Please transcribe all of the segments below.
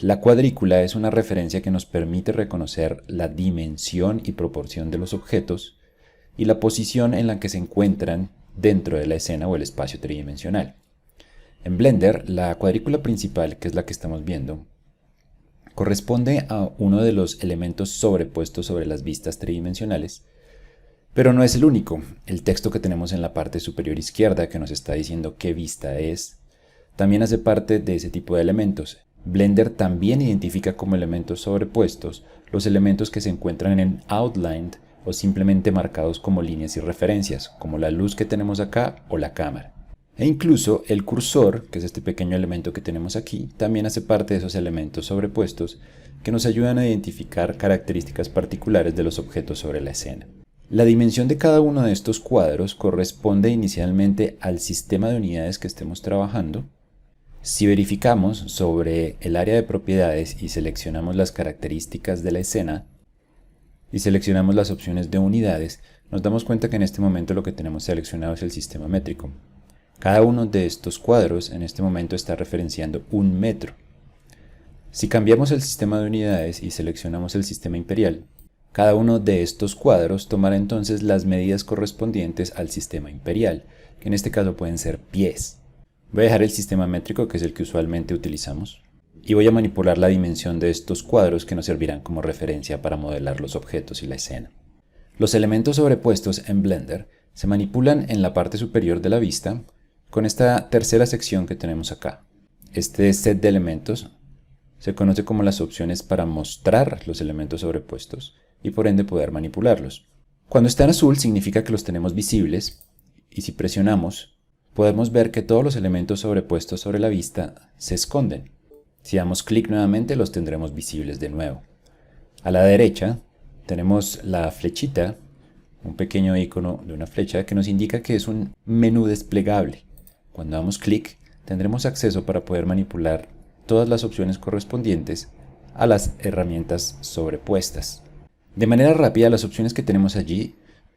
La cuadrícula es una referencia que nos permite reconocer la dimensión y proporción de los objetos y la posición en la que se encuentran dentro de la escena o el espacio tridimensional. En Blender, la cuadrícula principal, que es la que estamos viendo, corresponde a uno de los elementos sobrepuestos sobre las vistas tridimensionales, pero no es el único. El texto que tenemos en la parte superior izquierda que nos está diciendo qué vista es, también hace parte de ese tipo de elementos. Blender también identifica como elementos sobrepuestos los elementos que se encuentran en outlined o simplemente marcados como líneas y referencias, como la luz que tenemos acá o la cámara. E incluso el cursor, que es este pequeño elemento que tenemos aquí, también hace parte de esos elementos sobrepuestos que nos ayudan a identificar características particulares de los objetos sobre la escena. La dimensión de cada uno de estos cuadros corresponde inicialmente al sistema de unidades que estemos trabajando. Si verificamos sobre el área de propiedades y seleccionamos las características de la escena y seleccionamos las opciones de unidades, nos damos cuenta que en este momento lo que tenemos seleccionado es el sistema métrico. Cada uno de estos cuadros en este momento está referenciando un metro. Si cambiamos el sistema de unidades y seleccionamos el sistema imperial, cada uno de estos cuadros tomará entonces las medidas correspondientes al sistema imperial, que en este caso pueden ser pies. Voy a dejar el sistema métrico, que es el que usualmente utilizamos, y voy a manipular la dimensión de estos cuadros que nos servirán como referencia para modelar los objetos y la escena. Los elementos sobrepuestos en Blender se manipulan en la parte superior de la vista con esta tercera sección que tenemos acá. Este set de elementos se conoce como las opciones para mostrar los elementos sobrepuestos y por ende poder manipularlos. Cuando está en azul significa que los tenemos visibles y si presionamos podemos ver que todos los elementos sobrepuestos sobre la vista se esconden. Si damos clic nuevamente los tendremos visibles de nuevo. A la derecha tenemos la flechita, un pequeño icono de una flecha que nos indica que es un menú desplegable. Cuando damos clic tendremos acceso para poder manipular todas las opciones correspondientes a las herramientas sobrepuestas. De manera rápida, las opciones que tenemos allí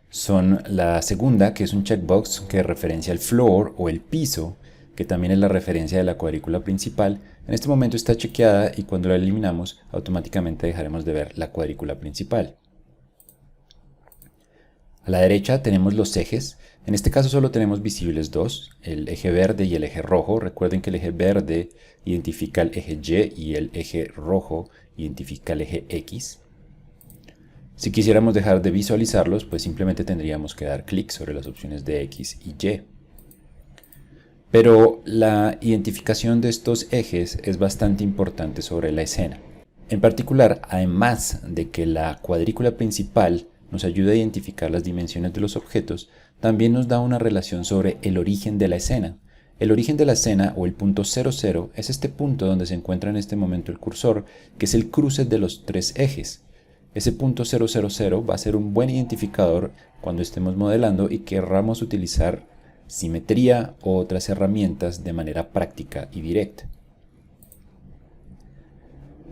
son la segunda, que es un checkbox que referencia el floor o el piso, que también es la referencia de la cuadrícula principal. En este momento está chequeada y cuando la eliminamos automáticamente dejaremos de ver la cuadrícula principal. A la derecha tenemos los ejes. En este caso solo tenemos visibles dos, el eje verde y el eje rojo. Recuerden que el eje verde identifica el eje Y y el eje rojo identifica el eje X. Si quisiéramos dejar de visualizarlos, pues simplemente tendríamos que dar clic sobre las opciones de X y Y. Pero la identificación de estos ejes es bastante importante sobre la escena. En particular, además de que la cuadrícula principal nos ayuda a identificar las dimensiones de los objetos, también nos da una relación sobre el origen de la escena. El origen de la escena, o el punto 00, es este punto donde se encuentra en este momento el cursor, que es el cruce de los tres ejes. Ese punto 000 va a ser un buen identificador cuando estemos modelando y querramos utilizar simetría o otras herramientas de manera práctica y directa.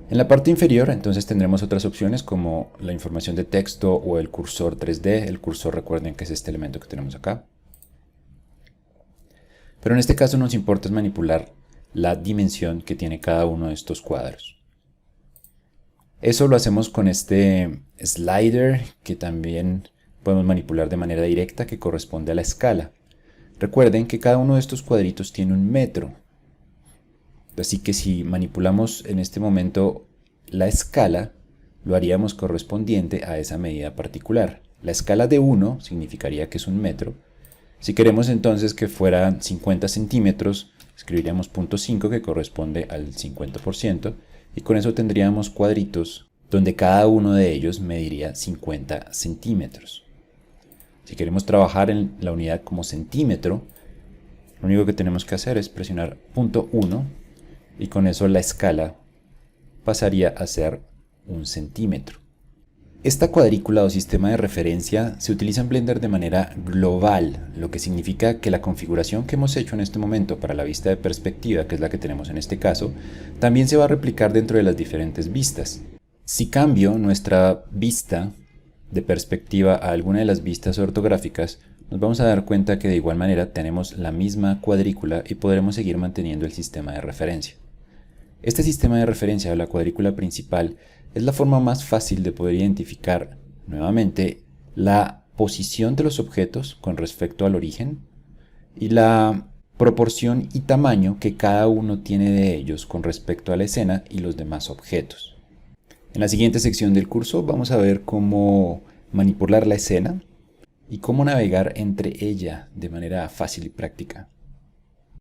En la parte inferior entonces tendremos otras opciones como la información de texto o el cursor 3D. El cursor, recuerden que es este elemento que tenemos acá. Pero en este caso nos importa manipular la dimensión que tiene cada uno de estos cuadros. Eso lo hacemos con este slider que también podemos manipular de manera directa, que corresponde a la escala. Recuerden que cada uno de estos cuadritos tiene un metro. Así que si manipulamos en este momento la escala, lo haríamos correspondiente a esa medida particular. La escala de 1 significaría que es un metro. Si queremos entonces que fuera 50 centímetros, escribiríamos 0.5 que corresponde al 50%. Y con eso tendríamos cuadritos donde cada uno de ellos mediría 50 centímetros. Si queremos trabajar en la unidad como centímetro, lo único que tenemos que hacer es presionar 0.1 y con eso la escala pasaría a ser 1 centímetro. Esta cuadrícula o sistema de referencia se utiliza en Blender de manera global, lo que significa que la configuración que hemos hecho en este momento para la vista de perspectiva, que es la que tenemos en este caso, también se va a replicar dentro de las diferentes vistas. Si cambio nuestra vista de perspectiva a alguna de las vistas ortográficas, nos vamos a dar cuenta que de igual manera tenemos la misma cuadrícula y podremos seguir manteniendo el sistema de referencia. Este sistema de referencia de la cuadrícula principal es la forma más fácil de poder identificar, nuevamente, la posición de los objetos con respecto al origen y la proporción y tamaño que cada uno tiene de ellos con respecto a la escena y los demás objetos. En la siguiente sección del curso vamos a ver cómo manipular la escena y cómo navegar entre ella de manera fácil y práctica.